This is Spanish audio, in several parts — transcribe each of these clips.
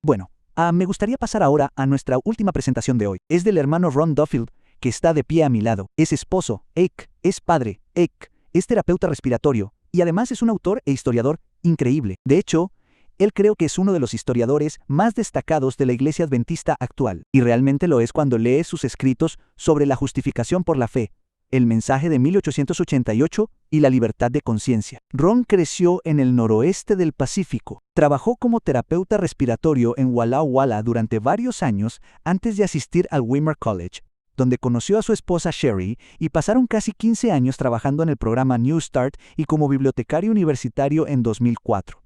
Bueno, me gustaría pasar ahora a nuestra última presentación de hoy. Es del hermano Ron Duffield, que está de pie a mi lado. Es esposo, es padre, es terapeuta respiratorio, y además es un autor e historiador increíble. De hecho, él creo que es uno de los historiadores más destacados de la Iglesia Adventista actual, y realmente lo es cuando lees sus escritos sobre la justificación por la fe, el mensaje de 1888 y la libertad de conciencia. Ron creció en el noroeste del Pacífico. Trabajó como terapeuta respiratorio en Walla Walla durante varios años antes de asistir al Weimar College, donde conoció a su esposa Sherry y pasaron casi 15 años trabajando en el programa New Start y como bibliotecario universitario en 2004.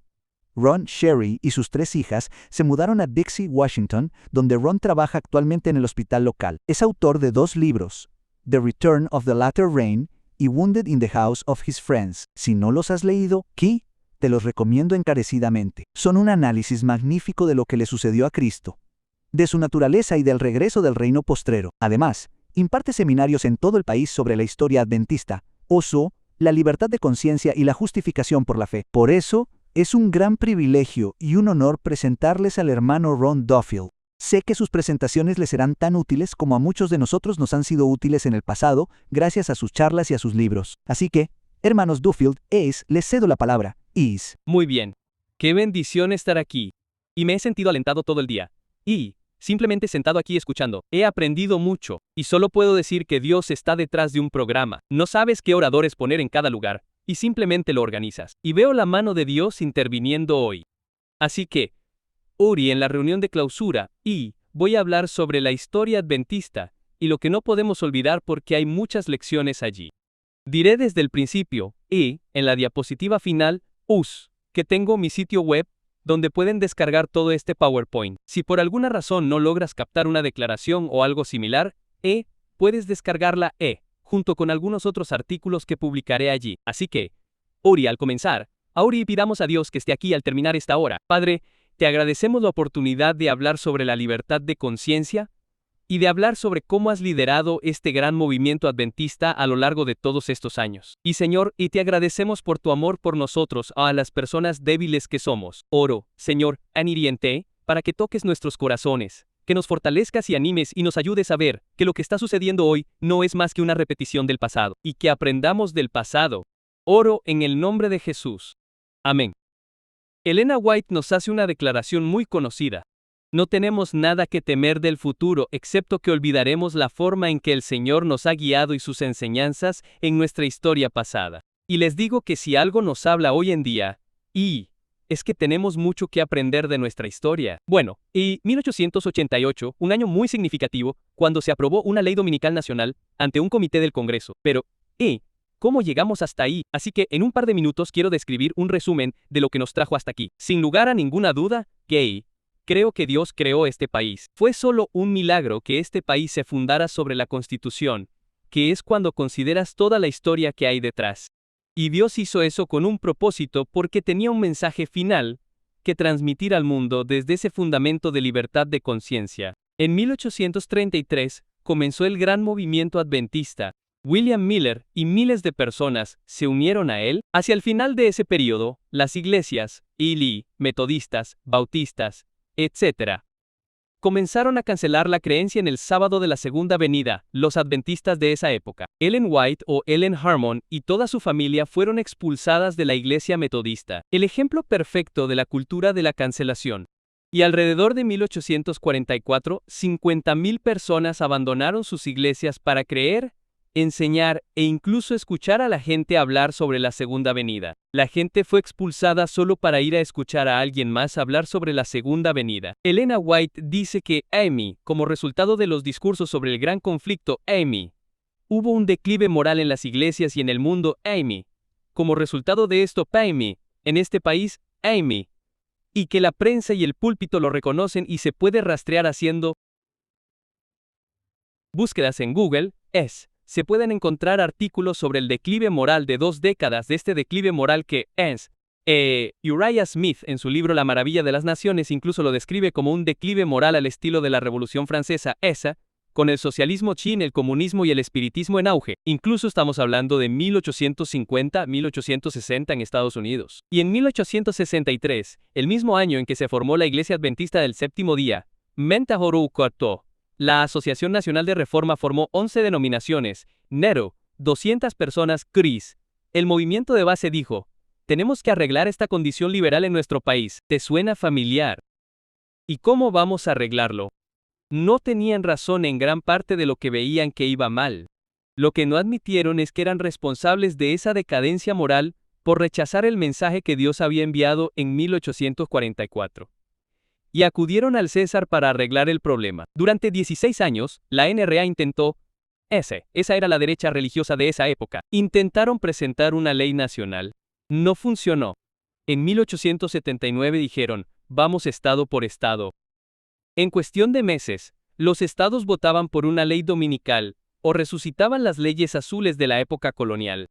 Ron, Sherry y sus 3 hijas se mudaron a Dixie, Washington, donde Ron trabaja actualmente en el hospital local. Es autor de 2 libros, The Return of the Latter Rain y Wounded in the House of His Friends. Si no los has leído, te los recomiendo encarecidamente. Son un análisis magnífico de lo que le sucedió a Cristo, de su naturaleza y del regreso del reino postrero. Además, imparte seminarios en todo el país sobre la historia adventista, la libertad de conciencia y la justificación por la fe. Por eso, es un gran privilegio y un honor presentarles al hermano Ron Duffield. Sé que sus presentaciones les serán tan útiles como a muchos de nosotros nos han sido útiles en el pasado, gracias a sus charlas y a sus libros. Así que, hermanos Duffield, les cedo la palabra. Muy bien. Qué bendición estar aquí. Y me he sentido alentado todo el día. Y, simplemente sentado aquí escuchando, he aprendido mucho. Y solo puedo decir que Dios está detrás de un programa. No sabes qué oradores poner en cada lugar, y simplemente lo organizas. Y veo la mano de Dios interviniendo hoy. Así que, Uri en la reunión de clausura, voy a hablar sobre la historia adventista, y lo que no podemos olvidar porque hay muchas lecciones allí. Diré desde el principio, en la diapositiva final, que tengo mi sitio web, donde pueden descargar todo este PowerPoint. Si por alguna razón no logras captar una declaración o algo similar, puedes descargarla, junto con algunos otros artículos que publicaré allí. Así que, Uri, al comenzar, ahora pidamos a Dios que esté aquí al terminar esta hora. Padre, te agradecemos la oportunidad de hablar sobre la libertad de conciencia y de hablar sobre cómo has liderado este gran movimiento adventista a lo largo de todos estos años. Y Señor, te agradecemos por tu amor por nosotros, a las personas débiles que somos. Oro, Señor, aniriente, para que toques nuestros corazones, que nos fortalezcas y animes y nos ayudes a ver que lo que está sucediendo hoy no es más que una repetición del pasado, y que aprendamos del pasado. Oro en el nombre de Jesús. Amén. Elena White nos hace una declaración muy conocida. No tenemos nada que temer del futuro excepto que olvidaremos la forma en que el Señor nos ha guiado y sus enseñanzas en nuestra historia pasada. Y les digo que si algo nos habla hoy en día, es que tenemos mucho que aprender de nuestra historia. Bueno, 1888, un año muy significativo, cuando se aprobó una ley dominical nacional ante un comité del Congreso. Pero, ¿cómo llegamos hasta ahí? Así que en un par de minutos quiero describir un resumen de lo que nos trajo hasta aquí. Sin lugar a ninguna duda, creo que Dios creó este país. Fue solo un milagro que este país se fundara sobre la Constitución, que es cuando consideras toda la historia que hay detrás. Y Dios hizo eso con un propósito porque tenía un mensaje final que transmitir al mundo desde ese fundamento de libertad de conciencia. En 1833 comenzó el gran movimiento adventista. William Miller y miles de personas se unieron a él. Hacia el final de ese periodo, las iglesias, metodistas, bautistas, etc., comenzaron a cancelar la creencia en el sábado de la segunda venida. Los adventistas de esa época, Ellen White o Ellen Harmon y toda su familia fueron expulsadas de la iglesia metodista, el ejemplo perfecto de la cultura de la cancelación. Y alrededor de 1844, 50,000 personas abandonaron sus iglesias para creer, enseñar e incluso escuchar a la gente hablar sobre la segunda venida. La gente fue expulsada solo para ir a escuchar a alguien más hablar sobre la segunda venida. Elena White dice que, como resultado de los discursos sobre el gran conflicto, hubo un declive moral en las iglesias y en el mundo, como resultado de esto, en este país, y que la prensa y el púlpito lo reconocen y se puede rastrear haciendo búsquedas en Google, se pueden encontrar artículos sobre el declive moral de 2 décadas de este declive moral que Uriah Smith en su libro La maravilla de las naciones incluso lo describe como un declive moral al estilo de la Revolución Francesa, con el socialismo Chin, el comunismo y el espiritismo en auge. Incluso estamos hablando de 1850-1860 en Estados Unidos. Y en 1863, el mismo año en que se formó la Iglesia Adventista del Séptimo Día, Mentahoru Koto, la Asociación Nacional de Reforma formó 11 denominaciones, NERO, 200 personas, CRIS. El movimiento de base dijo: tenemos que arreglar esta condición liberal en nuestro país. ¿Te suena familiar? ¿Y cómo vamos a arreglarlo? No tenían razón en gran parte de lo que veían que iba mal. Lo que no admitieron es que eran responsables de esa decadencia moral por rechazar el mensaje que Dios había enviado en 1844. Y acudieron al César para arreglar el problema. Durante 16 años, la NRA intentó, esa era la derecha religiosa de esa época, intentaron presentar una ley nacional. No funcionó. En 1879 dijeron: vamos estado por estado. En cuestión de meses, los estados votaban por una ley dominical, o resucitaban las leyes azules de la época colonial.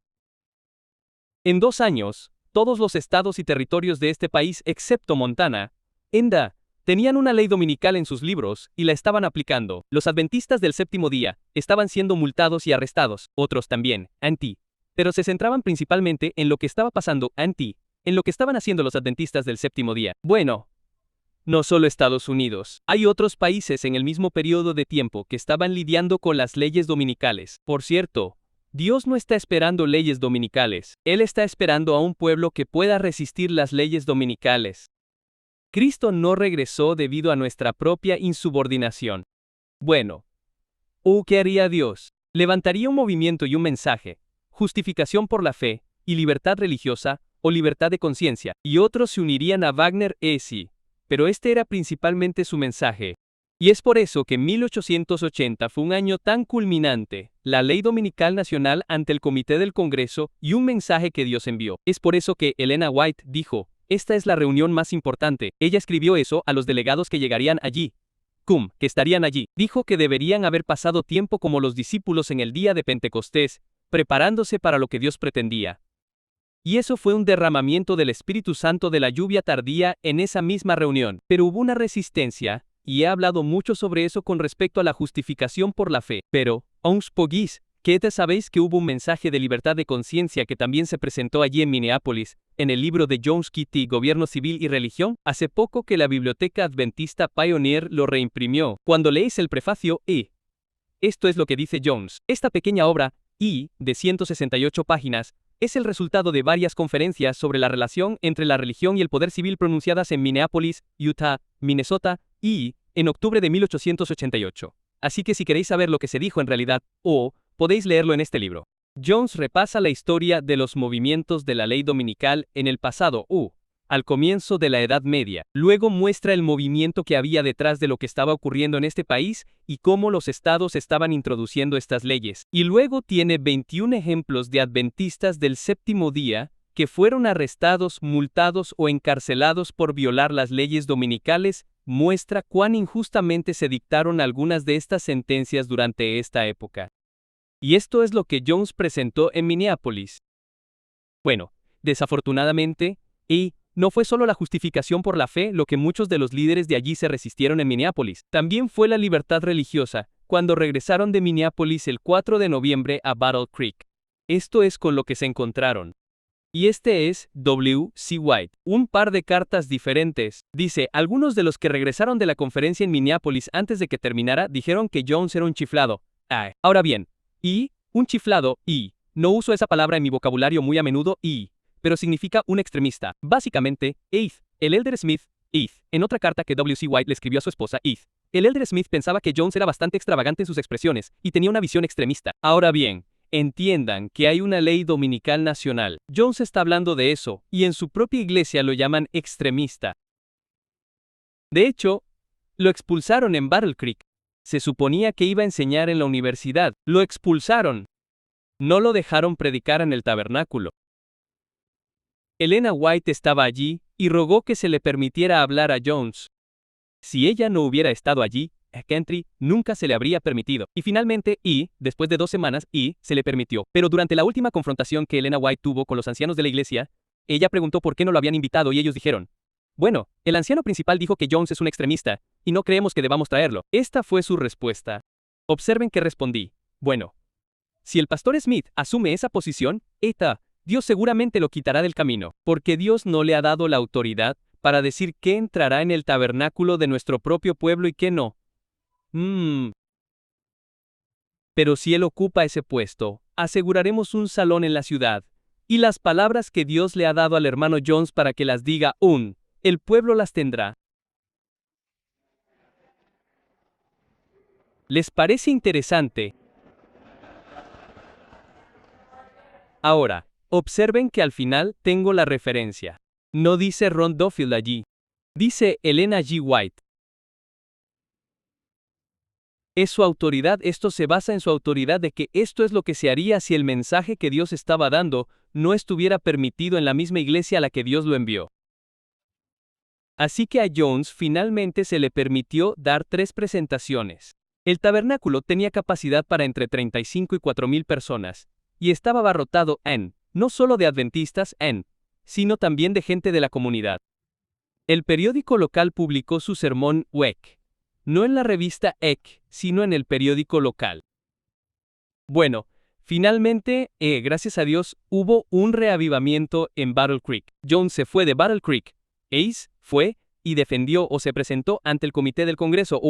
En 2 años, todos los estados y territorios de este país, excepto Montana, tenían una ley dominical en sus libros, y la estaban aplicando. Los adventistas del séptimo día estaban siendo multados y arrestados, otros también, pero se centraban principalmente en lo que estaba pasando, en lo que estaban haciendo los adventistas del séptimo día. Bueno, no solo Estados Unidos. Hay otros países en el mismo periodo de tiempo que estaban lidiando con las leyes dominicales. Por cierto, Dios no está esperando leyes dominicales. Él está esperando a un pueblo que pueda resistir las leyes dominicales. Cristo no regresó debido a nuestra propia insubordinación. Bueno, ¿qué haría Dios? Levantaría un movimiento y un mensaje: justificación por la fe, y libertad religiosa, o libertad de conciencia, y otros se unirían a Wagner sí. Pero este era principalmente su mensaje. Y es por eso que 1880 fue un año tan culminante, la Ley Dominical Nacional ante el Comité del Congreso y un mensaje que Dios envió. Es por eso que Elena White dijo: esta es la reunión más importante. Ella escribió eso a los delegados que llegarían allí, que estarían allí. Dijo que deberían haber pasado tiempo como los discípulos en el día de Pentecostés, preparándose para lo que Dios pretendía. Y eso fue un derramamiento del Espíritu Santo de la lluvia tardía en esa misma reunión. Pero hubo una resistencia, y he hablado mucho sobre eso con respecto a la justificación por la fe. Pero, ¿qué te sabéis que hubo un mensaje de libertad de conciencia que también se presentó allí en Minneapolis, en el libro de Jones Kitty, Gobierno Civil y Religión? Hace poco que la Biblioteca Adventista Pioneer lo reimprimió. Cuando leéis el prefacio, esto es lo que dice Jones. Esta pequeña obra, de 168 páginas, es el resultado de varias conferencias sobre la relación entre la religión y el poder civil pronunciadas en Minneapolis, Utah, Minnesota, en octubre de 1888. Así que si queréis saber lo que se dijo en realidad, podéis leerlo en este libro. Jones repasa la historia de los movimientos de la ley dominical en el pasado, al comienzo de la Edad Media. Luego muestra el movimiento que había detrás de lo que estaba ocurriendo en este país y cómo los estados estaban introduciendo estas leyes. Y luego tiene 21 ejemplos de adventistas del séptimo día que fueron arrestados, multados o encarcelados por violar las leyes dominicales. Muestra cuán injustamente se dictaron algunas de estas sentencias durante esta época. Y esto es lo que Jones presentó en Minneapolis. Bueno, desafortunadamente, no fue solo la justificación por la fe lo que muchos de los líderes de allí se resistieron en Minneapolis. También fue la libertad religiosa, cuando regresaron de Minneapolis el 4 de noviembre a Battle Creek. Esto es con lo que se encontraron. Y este es W.C. White. Un par de cartas diferentes. Dice: algunos de los que regresaron de la conferencia en Minneapolis antes de que terminara dijeron que Jones era un chiflado. Ahora bien, un chiflado, no uso esa palabra en mi vocabulario muy a menudo, pero significa un extremista. Básicamente, el Elder Smith, en otra carta que W.C. White le escribió a su esposa, el Elder Smith pensaba que Jones era bastante extravagante en sus expresiones y tenía una visión extremista. Ahora bien, entiendan que hay una ley dominical nacional. Jones está hablando de eso, y en su propia iglesia lo llaman extremista. De hecho, lo expulsaron en Battle Creek. Se suponía que iba a enseñar en la universidad. Lo expulsaron. No lo dejaron predicar en el tabernáculo. Elena White estaba allí, y rogó que se le permitiera hablar a Jones. Si ella no hubiera estado allí, a Gentry nunca se le habría permitido. Y finalmente, después de 2 semanas, se le permitió. Pero durante la última confrontación que Elena White tuvo con los ancianos de la iglesia, ella preguntó por qué no lo habían invitado y ellos dijeron: bueno, el anciano principal dijo que Jones es un extremista, y no creemos que debamos traerlo. Esta fue su respuesta. Observen que respondí. Bueno, si el pastor Smith asume esa posición, Dios seguramente lo quitará del camino, porque Dios no le ha dado la autoridad para decir qué entrará en el tabernáculo de nuestro propio pueblo y qué no. Pero si él ocupa ese puesto, aseguraremos un salón en la ciudad, y las palabras que Dios le ha dado al hermano Jones para que las diga el pueblo las tendrá. ¿Les parece interesante? Ahora, observen que al final tengo la referencia. No dice Ron Duffield allí. Dice Elena G. White. Es su autoridad, esto se basa en su autoridad de que esto es lo que se haría si el mensaje que Dios estaba dando no estuviera permitido en la misma iglesia a la que Dios lo envió. Así que a Jones finalmente se le permitió dar 3 presentaciones. El tabernáculo tenía capacidad para entre 35 y 4,000 personas, y estaba abarrotado no solo de adventistas sino también de gente de la comunidad. El periódico local publicó su sermón WEC, no en la revista EC, sino en el periódico local. Bueno, finalmente, gracias a Dios, hubo un reavivamiento en Battle Creek. Jones se fue de Battle Creek. Ace fue y defendió o se presentó ante el comité del Congreso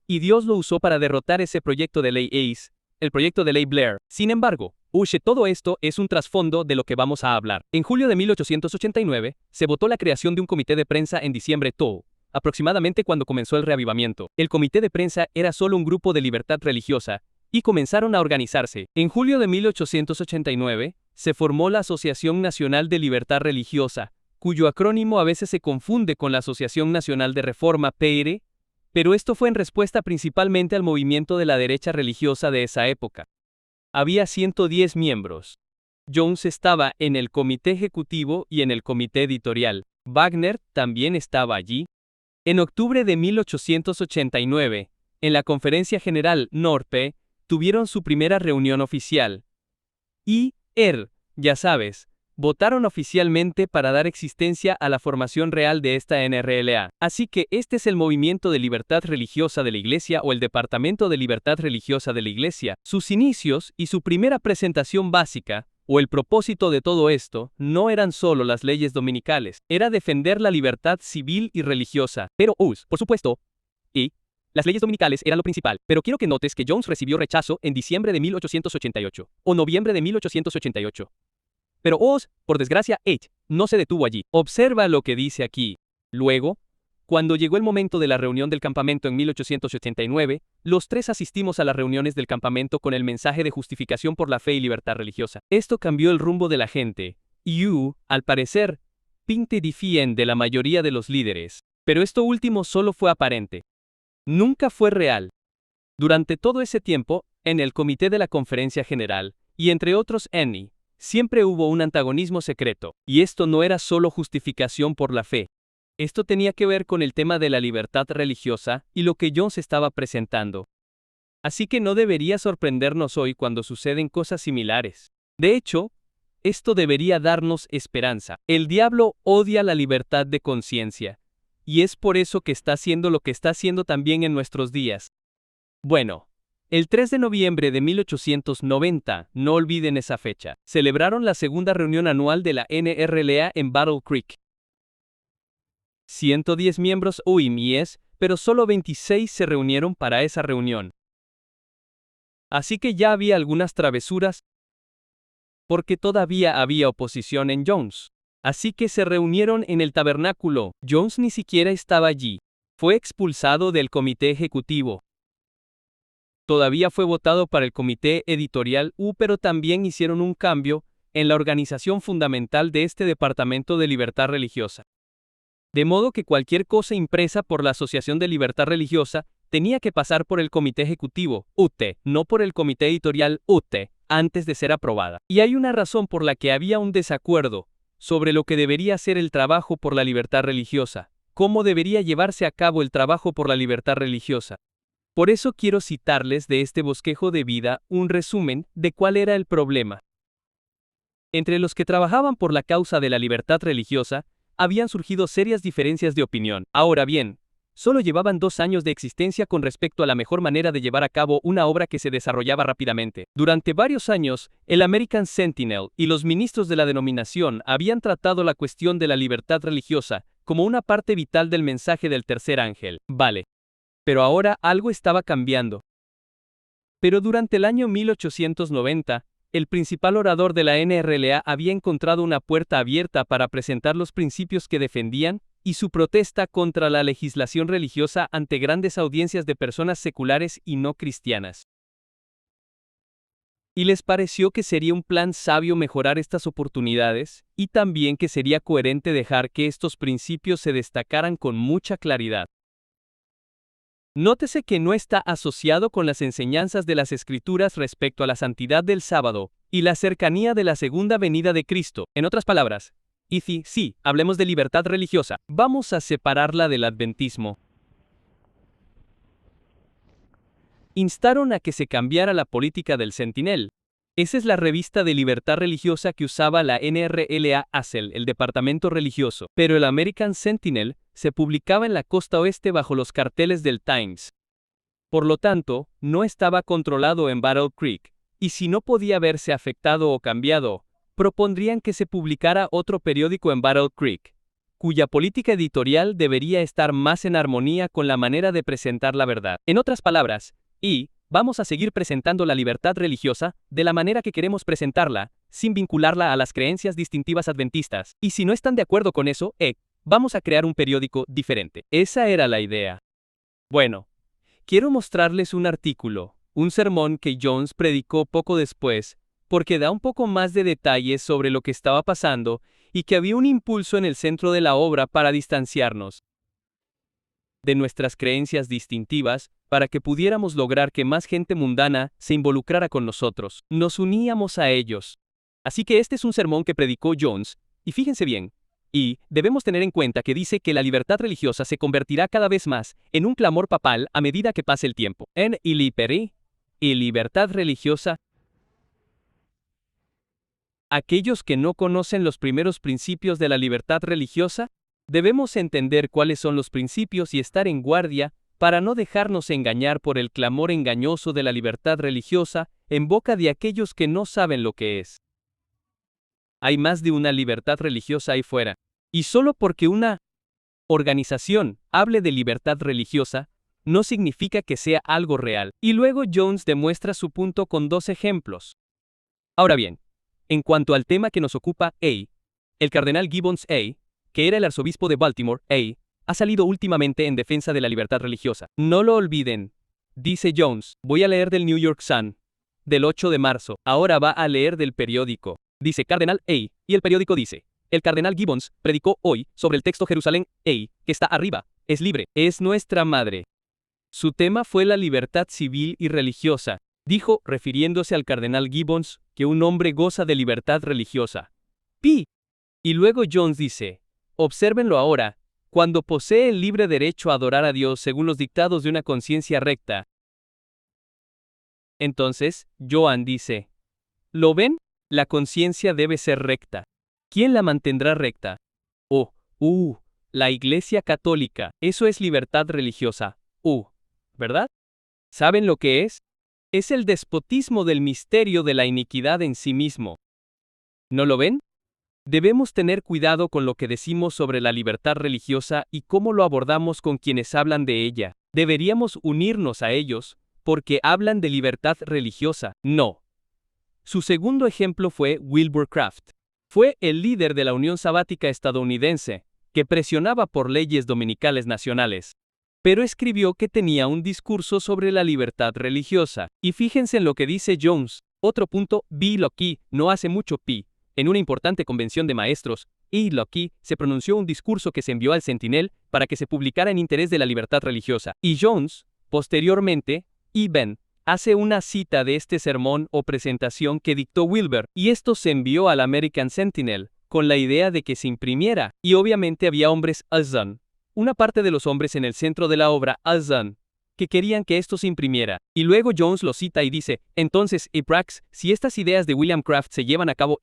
y Dios lo usó para derrotar ese proyecto de ley Ace, el proyecto de ley Blair. Sin embargo, todo esto es un trasfondo de lo que vamos a hablar. En julio de 1889, se votó la creación de un comité de prensa en diciembre aproximadamente cuando comenzó el reavivamiento. El comité de prensa era solo un grupo de libertad religiosa, y comenzaron a organizarse. En julio de 1889, se formó la Asociación Nacional de Libertad Religiosa, cuyo acrónimo a veces se confunde con la Asociación Nacional de Reforma PR, pero esto fue en respuesta principalmente al movimiento de la derecha religiosa de esa época. Había 110 miembros. Jones estaba en el comité ejecutivo y en el comité editorial. Wagner también estaba allí. En octubre de 1889, en la Conferencia General NORPE, tuvieron su primera reunión oficial. Ya sabes, votaron oficialmente para dar existencia a la formación real de esta NRLA. Así que este es el Movimiento de Libertad Religiosa de la Iglesia o el Departamento de Libertad Religiosa de la Iglesia. Sus inicios y su primera presentación básica, o el propósito de todo esto, no eran solo las leyes dominicales, era defender la libertad civil y religiosa. Pero, por supuesto, las leyes dominicales eran lo principal, pero quiero que notes que Jones recibió rechazo en diciembre de 1888, o noviembre de 1888. Pero por desgracia, no se detuvo allí. Observa lo que dice aquí. Luego, cuando llegó el momento de la reunión del campamento en 1889, los 3 asistimos a las reuniones del campamento con el mensaje de justificación por la fe y libertad religiosa. Esto cambió el rumbo de la gente, y al parecer, pinte difíen de la mayoría de los líderes. Pero esto último solo fue aparente. Nunca fue real. Durante todo ese tiempo, en el comité de la Conferencia General, y entre otros siempre hubo un antagonismo secreto, y esto no era solo justificación por la fe. Esto tenía que ver con el tema de la libertad religiosa y lo que Jones estaba presentando. Así que no debería sorprendernos hoy cuando suceden cosas similares. De hecho, esto debería darnos esperanza. El diablo odia la libertad de conciencia, y es por eso que está haciendo lo que está haciendo también en nuestros días. Bueno, el 3 de noviembre de 1890, no olviden esa fecha, celebraron la segunda reunión anual de la NRLA en Battle Creek. 110 miembros pero solo 26 se reunieron para esa reunión. Así que ya había algunas travesuras, porque todavía había oposición en Jones. Así que se reunieron en el tabernáculo. Jones ni siquiera estaba allí. Fue expulsado del comité ejecutivo. Todavía fue votado para el comité editorial pero también hicieron un cambio en la organización fundamental de este departamento de libertad religiosa. De modo que cualquier cosa impresa por la Asociación de Libertad Religiosa tenía que pasar por el comité ejecutivo, no por el comité editorial, antes de ser aprobada. Y hay una razón por la que había un desacuerdo sobre lo que debería ser el trabajo por la libertad religiosa, cómo debería llevarse a cabo el trabajo por la libertad religiosa. Por eso quiero citarles de este bosquejo de vida un resumen de cuál era el problema. Entre los que trabajaban por la causa de la libertad religiosa, habían surgido serias diferencias de opinión. Ahora bien, Solo llevaban 2 años de existencia con respecto a la mejor manera de llevar a cabo una obra que se desarrollaba rápidamente. Durante varios años, el American Sentinel y los ministros de la denominación habían tratado la cuestión de la libertad religiosa como una parte vital del mensaje del tercer ángel. Vale. Pero ahora algo estaba cambiando. Pero durante el año 1890, el principal orador de la NRLA había encontrado una puerta abierta para presentar los principios que defendían y su protesta contra la legislación religiosa ante grandes audiencias de personas seculares y no cristianas. Y les pareció que sería un plan sabio mejorar estas oportunidades, y también que sería coherente dejar que estos principios se destacaran con mucha claridad. Nótese que no está asociado con las enseñanzas de las Escrituras respecto a la santidad del sábado y la cercanía de la segunda venida de Cristo. En otras palabras, y sí, hablemos de libertad religiosa, vamos a separarla del adventismo. Instaron a que se cambiara la política del Sentinel. Esa es la revista de libertad religiosa que usaba la NRLA ASEL, el departamento religioso. Pero el American Sentinel se publicaba en la costa oeste bajo los carteles del Times. Por lo tanto, no estaba controlado en Battle Creek, y si no podía verse afectado o cambiado, propondrían que se publicara otro periódico en Battle Creek, cuya política editorial debería estar más en armonía con la manera de presentar la verdad. En otras palabras, vamos a seguir presentando la libertad religiosa de la manera que queremos presentarla, sin vincularla a las creencias distintivas adventistas. Y si no están de acuerdo con eso, vamos a crear un periódico diferente. Esa era la idea. Bueno, quiero mostrarles un artículo, un sermón que Jones predicó poco después, porque da un poco más de detalles sobre lo que estaba pasando y que había un impulso en el centro de la obra para distanciarnos de nuestras creencias distintivas, para que pudiéramos lograr que más gente mundana se involucrara con nosotros. Nos uníamos a ellos. Así que este es un sermón que predicó Jones, y fíjense bien, y debemos tener en cuenta que dice que la libertad religiosa se convertirá cada vez más en un clamor papal a medida que pase el tiempo. En y libertad religiosa. Aquellos que no conocen los primeros principios de la libertad religiosa, debemos entender cuáles son los principios y estar en guardia para no dejarnos engañar por el clamor engañoso de la libertad religiosa en boca de aquellos que no saben lo que es. Hay más de una libertad religiosa ahí fuera, y solo porque una organización hable de libertad religiosa, no significa que sea algo real. Y luego Jones demuestra su punto con 2 ejemplos. Ahora bien, en cuanto al tema que nos ocupa, el cardenal Gibbons, que era el arzobispo de Baltimore, ha salido últimamente en defensa de la libertad religiosa. No lo olviden, dice Jones. Voy a leer del New York Sun, del 8 de marzo. Ahora va a leer del periódico. Dice Cardenal y el periódico dice: el cardenal Gibbons predicó hoy sobre el texto Jerusalén, que está arriba, es libre, es nuestra madre. Su tema fue la libertad civil y religiosa. Dijo, refiriéndose al cardenal Gibbons, que un hombre goza de libertad religiosa. Y luego Jones dice: obsérvenlo ahora, cuando posee el libre derecho a adorar a Dios según los dictados de una conciencia recta. Entonces, Joan dice: ¿lo ven? La conciencia debe ser recta. ¿Quién la mantendrá recta? La Iglesia Católica. Eso es libertad religiosa. ¿Verdad? ¿Saben lo que es? Es el despotismo del misterio de la iniquidad en sí mismo. ¿No lo ven? Debemos tener cuidado con lo que decimos sobre la libertad religiosa y cómo lo abordamos con quienes hablan de ella. Deberíamos unirnos a ellos, porque hablan de libertad religiosa. No. Su segundo ejemplo fue Wilbur Craft. Fue el líder de la Unión Sabática estadounidense, que presionaba por leyes dominicales nacionales. Pero escribió que tenía un discurso sobre la libertad religiosa. Y fíjense en lo que dice Jones. Otro punto, B. Locke, no hace mucho en una importante convención de maestros, Locke se pronunció un discurso que se envió al Sentinel para que se publicara en interés de la libertad religiosa. Y Jones, posteriormente, hace una cita de este sermón o presentación que dictó Wilbur, y esto se envió al American Sentinel, con la idea de que se imprimiera, y obviamente había hombres una parte de los hombres en el centro de la obra que querían que esto se imprimiera. Y luego Jones lo cita y dice: entonces, Prax, si estas ideas de William Craft se llevan a cabo,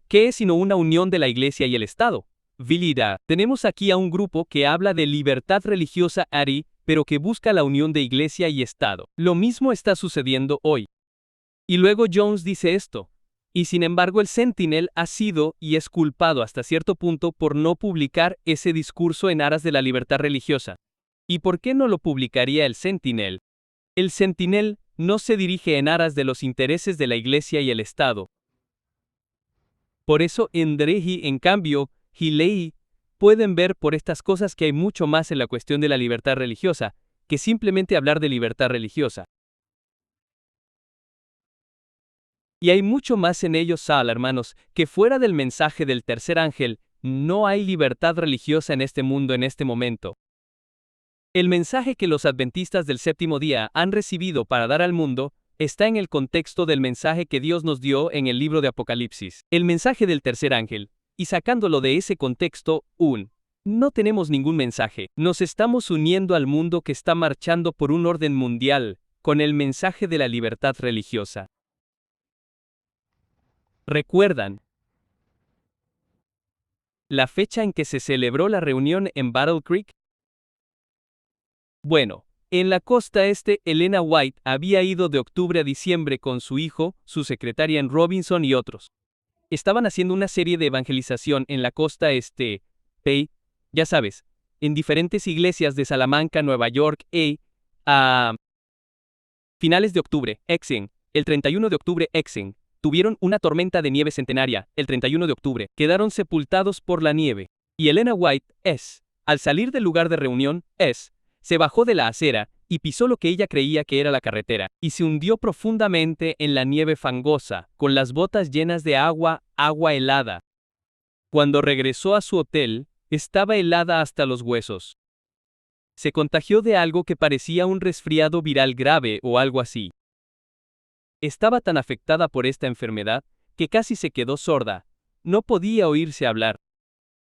¿qué es sino una unión de la Iglesia y el Estado? Vilida. Tenemos aquí a un grupo que habla de libertad religiosa Ari, pero que busca la unión de iglesia y Estado. Lo mismo está sucediendo hoy. Y luego Jones dice esto. Y sin embargo el Sentinel ha sido y es culpado hasta cierto punto por no publicar ese discurso en aras de la libertad religiosa. ¿Y por qué no lo publicaría el Sentinel? El Sentinel no se dirige en aras de los intereses de la iglesia y el Estado. Por eso en Drehi, en cambio, Hilei, pueden ver por estas cosas que hay mucho más en la cuestión de la libertad religiosa, que simplemente hablar de libertad religiosa. Y hay mucho más en ellos, Sal, hermanos, que fuera del mensaje del tercer ángel, no hay libertad religiosa en este mundo en este momento. El mensaje que los adventistas del séptimo día han recibido para dar al mundo está en el contexto del mensaje que Dios nos dio en el libro de Apocalipsis, el mensaje del tercer ángel, y sacándolo de ese contexto, no tenemos ningún mensaje. Nos estamos uniendo al mundo que está marchando por un orden mundial, con el mensaje de la libertad religiosa. ¿Recuerdan la fecha en que se celebró la reunión en Battle Creek? Bueno, en la costa este, Elena White había ido de octubre a diciembre con su hijo, su secretaria Ann Robinson y otros. Estaban haciendo una serie de evangelización en la costa este, ya sabes, en diferentes iglesias de Salamanca, Nueva York, a finales de octubre, el 31 de octubre, tuvieron una tormenta de nieve centenaria, el 31 de octubre, quedaron sepultados por la nieve. Y Elena White, al salir del lugar de reunión, se bajó de la acera y pisó lo que ella creía que era la carretera, y se hundió profundamente en la nieve fangosa, con las botas llenas de agua helada. Cuando regresó a su hotel, estaba helada hasta los huesos. Se contagió de algo que parecía un resfriado viral grave o algo así. Estaba tan afectada por esta enfermedad que casi se quedó sorda, no podía oírse hablar.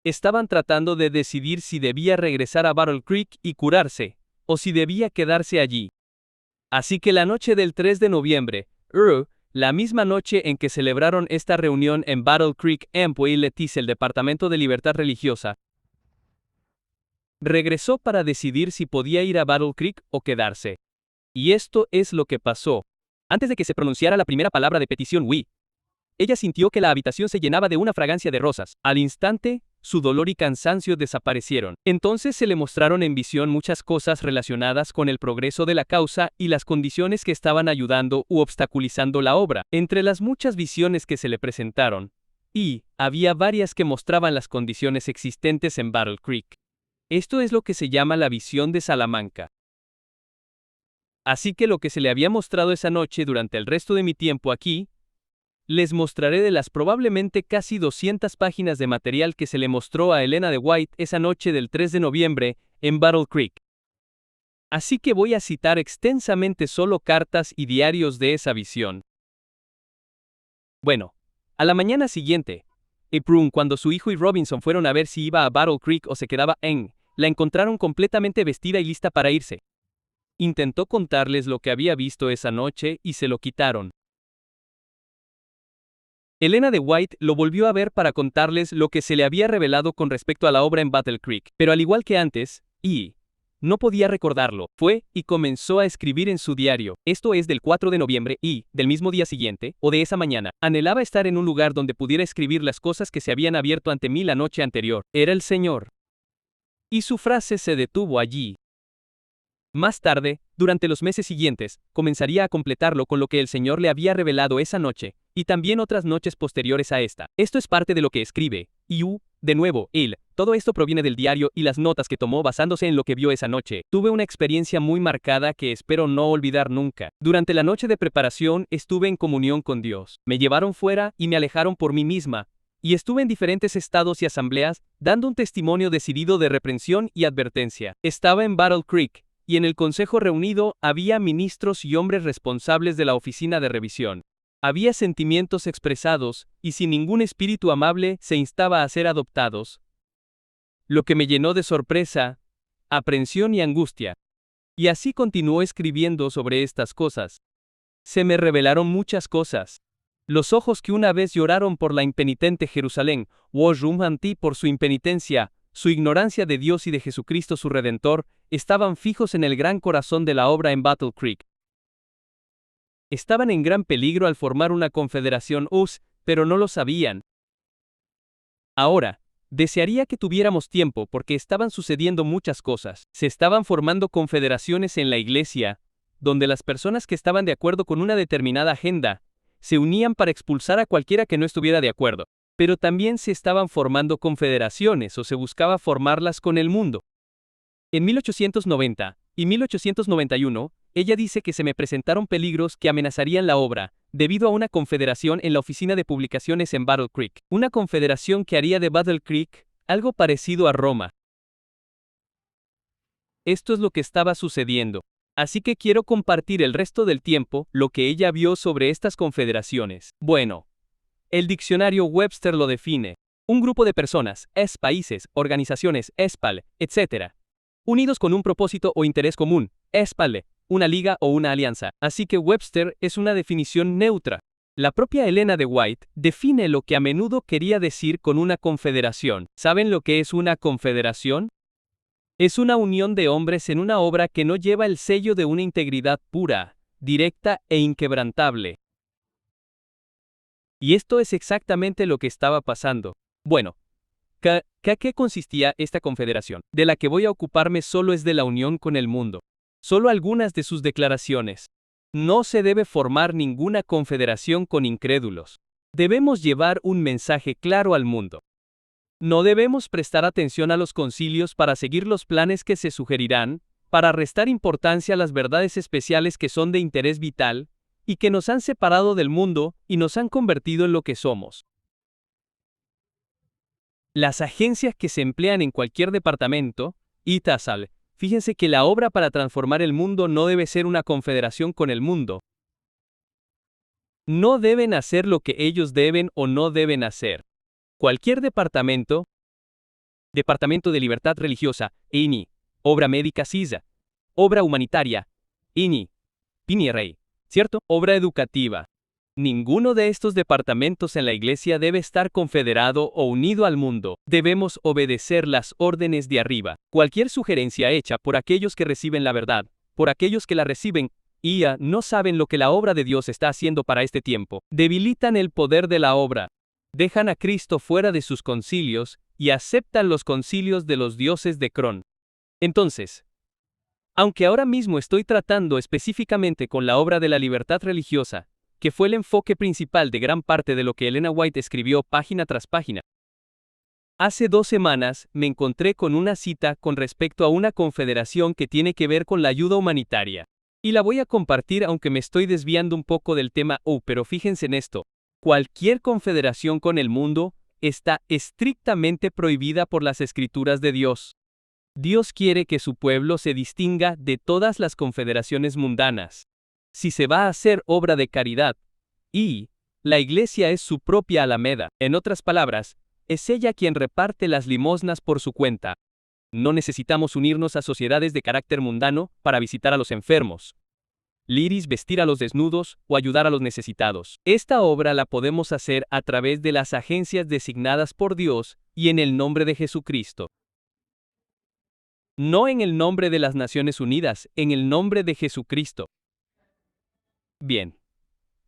Estaban tratando de decidir si debía regresar a Battle Creek y curarse, o si debía quedarse allí. Así que la noche del 3 de noviembre, la misma noche en que celebraron esta reunión en Battle Creek, Empway Leticia, el Departamento de Libertad Religiosa, regresó para decidir si podía ir a Battle Creek o quedarse. Y esto es lo que pasó. Antes de que se pronunciara la primera palabra de petición, ella sintió que la habitación se llenaba de una fragancia de rosas. Al instante, su dolor y cansancio desaparecieron. Entonces se le mostraron en visión muchas cosas relacionadas con el progreso de la causa y las condiciones que estaban ayudando u obstaculizando la obra. Entre las muchas visiones que se le presentaron, había varias que mostraban las condiciones existentes en Battle Creek. Esto es lo que se llama la visión de Salamanca. Así que lo que se le había mostrado esa noche durante el resto de mi tiempo aquí, les mostraré de las probablemente casi 200 páginas de material que se le mostró a Elena de White esa noche del 3 de noviembre en Battle Creek. Así que voy a citar extensamente solo cartas y diarios de esa visión. Bueno, a la mañana siguiente, cuando su hijo y Robinson fueron a ver si iba a Battle Creek o se quedaba la encontraron completamente vestida y lista para irse. Intentó contarles lo que había visto esa noche y se lo quitaron. Elena de White lo volvió a ver para contarles lo que se le había revelado con respecto a la obra en Battle Creek, pero al igual que antes, no podía recordarlo. Fue y comenzó a escribir en su diario. Esto es del 4 de noviembre del mismo día siguiente, o de esa mañana. Anhelaba estar en un lugar donde pudiera escribir las cosas que se habían abierto ante mí la noche anterior. Era el Señor. Y su frase se detuvo allí. Más tarde, durante los meses siguientes, comenzaría a completarlo con lo que el Señor le había revelado esa noche, y también otras noches posteriores a esta. Esto es parte de lo que escribe, de nuevo, todo esto proviene del diario y las notas que tomó basándose en lo que vio esa noche. Tuve una experiencia muy marcada que espero no olvidar nunca. Durante la noche de preparación estuve en comunión con Dios. Me llevaron fuera y me alejaron por mí misma, y estuve en diferentes estados y asambleas, dando un testimonio decidido de reprensión y advertencia. Estaba en Battle Creek, y en el consejo reunido había ministros y hombres responsables de la oficina de revisión. Había sentimientos expresados, y sin ningún espíritu amable se instaba a ser adoptados. Lo que me llenó de sorpresa, aprensión y angustia. Y así continuó escribiendo sobre estas cosas. Se me revelaron muchas cosas. Los ojos que una vez lloraron por la impenitente Jerusalén, Wosh-Rum-Anti por su impenitencia, su ignorancia de Dios y de Jesucristo su Redentor, estaban fijos en el gran corazón de la obra en Battle Creek. Estaban en gran peligro al formar una confederación US, pero no lo sabían. Ahora, desearía que tuviéramos tiempo porque estaban sucediendo muchas cosas. Se estaban formando confederaciones en la iglesia, donde las personas que estaban de acuerdo con una determinada agenda, se unían para expulsar a cualquiera que no estuviera de acuerdo. Pero también se estaban formando confederaciones o se buscaba formarlas con el mundo. En 1890 y 1891, ella dice que se me presentaron peligros que amenazarían la obra, debido a una confederación en la oficina de publicaciones en Battle Creek. Una confederación que haría de Battle Creek algo parecido a Roma. Esto es lo que estaba sucediendo. Así que quiero compartir el resto del tiempo lo que ella vio sobre estas confederaciones. Bueno, el diccionario Webster lo define. Un grupo de personas, países, organizaciones, etc. Unidos con un propósito o interés común, una liga o una alianza. Así que Webster es una definición neutra. La propia Elena de White define lo que a menudo quería decir con una confederación. ¿Saben lo que es una confederación? Es una unión de hombres en una obra que no lleva el sello de una integridad pura, directa e inquebrantable. Y esto es exactamente lo que estaba pasando. Bueno, ¿qué consistía esta confederación? De la que voy a ocuparme solo es de la unión con el mundo. Solo algunas de sus declaraciones. No se debe formar ninguna confederación con incrédulos. Debemos llevar un mensaje claro al mundo. No debemos prestar atención a los concilios para seguir los planes que se sugerirán, para restar importancia a las verdades especiales que son de interés vital, y que nos han separado del mundo y nos han convertido en lo que somos. Las agencias que se emplean en cualquier departamento, ITASAL, fíjense que la obra para transformar el mundo no debe ser una confederación con el mundo. No deben hacer lo que ellos deben o no deben hacer. Cualquier departamento de libertad religiosa, INI, obra médica CISA, obra humanitaria, INI, PINI-REI, ¿cierto? Obra educativa. Ninguno de estos departamentos en la iglesia debe estar confederado o unido al mundo. Debemos obedecer las órdenes de arriba. Cualquier sugerencia hecha por aquellos que reciben la verdad, por aquellos que la reciben, no saben lo que la obra de Dios está haciendo para este tiempo. Debilitan el poder de la obra. Dejan a Cristo fuera de sus concilios y aceptan los concilios de los dioses de Cron. Entonces, aunque ahora mismo estoy tratando específicamente con la obra de la libertad religiosa, que fue el enfoque principal de gran parte de lo que Elena White escribió página tras página, hace 2 semanas me encontré con una cita con respecto a una confederación que tiene que ver con la ayuda humanitaria. Y la voy a compartir aunque me estoy desviando un poco del tema, pero fíjense en esto. Cualquier confederación con el mundo está estrictamente prohibida por las Escrituras de Dios. Dios quiere que su pueblo se distinga de todas las confederaciones mundanas. Si se va a hacer obra de caridad, la iglesia es su propia alameda, en otras palabras, es ella quien reparte las limosnas por su cuenta. No necesitamos unirnos a sociedades de carácter mundano para visitar a los enfermos, vestir a los desnudos o ayudar a los necesitados. Esta obra la podemos hacer a través de las agencias designadas por Dios y en el nombre de Jesucristo. No en el nombre de las Naciones Unidas, en el nombre de Jesucristo. Bien.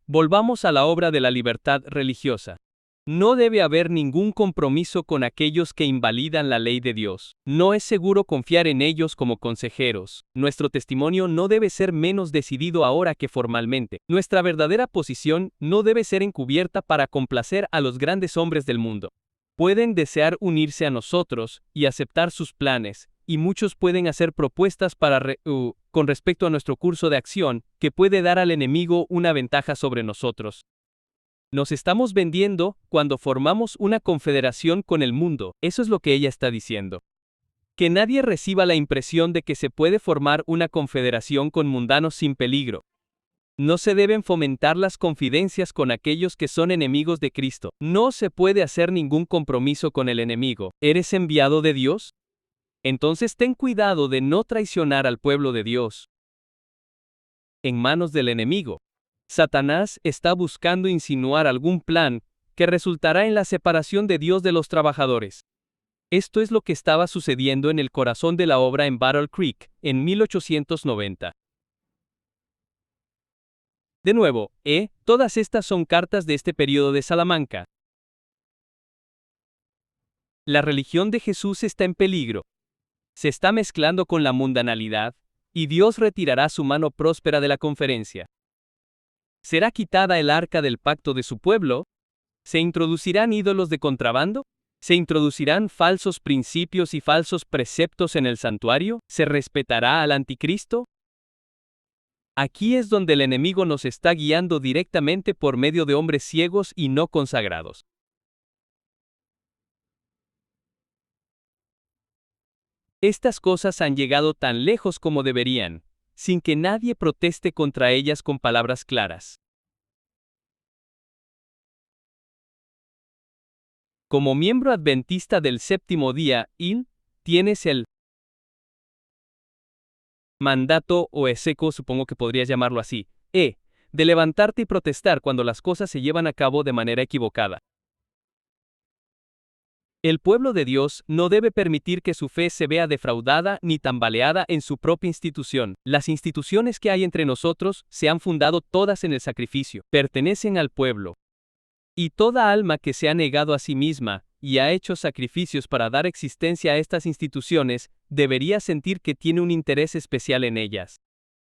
Volvamos a la obra de la libertad religiosa. No debe haber ningún compromiso con aquellos que invalidan la ley de Dios. No es seguro confiar en ellos como consejeros. Nuestro testimonio no debe ser menos decidido ahora que formalmente. Nuestra verdadera posición no debe ser encubierta para complacer a los grandes hombres del mundo. Pueden desear unirse a nosotros y aceptar sus planes, y muchos pueden hacer propuestas con respecto a nuestro curso de acción, que puede dar al enemigo una ventaja sobre nosotros. Nos estamos vendiendo cuando formamos una confederación con el mundo, eso es lo que ella está diciendo. Que nadie reciba la impresión de que se puede formar una confederación con mundanos sin peligro. No se deben fomentar las confidencias con aquellos que son enemigos de Cristo. No se puede hacer ningún compromiso con el enemigo. ¿Eres enviado de Dios? Entonces ten cuidado de no traicionar al pueblo de Dios en manos del enemigo. Satanás está buscando insinuar algún plan que resultará en la separación de Dios de los trabajadores. Esto es lo que estaba sucediendo en el corazón de la obra en Battle Creek, en 1890. De nuevo, todas estas son cartas de este periodo de Salamanca. La religión de Jesús está en peligro. Se está mezclando con la mundanalidad, y Dios retirará su mano próspera de la conferencia. ¿Será quitada el arca del pacto de su pueblo? ¿Se introducirán ídolos de contrabando? ¿Se introducirán falsos principios y falsos preceptos en el santuario? ¿Se respetará al anticristo? Aquí es donde el enemigo nos está guiando directamente por medio de hombres ciegos y no consagrados. Estas cosas han llegado tan lejos como deberían, sin que nadie proteste contra ellas con palabras claras. Como miembro adventista del séptimo día, tienes el mandato o eseco, supongo que podrías llamarlo así, de levantarte y protestar cuando las cosas se llevan a cabo de manera equivocada. El pueblo de Dios no debe permitir que su fe se vea defraudada ni tambaleada en su propia institución. Las instituciones que hay entre nosotros se han fundado todas en el sacrificio, pertenecen al pueblo. Y toda alma que se ha negado a sí misma y ha hecho sacrificios para dar existencia a estas instituciones, debería sentir que tiene un interés especial en ellas.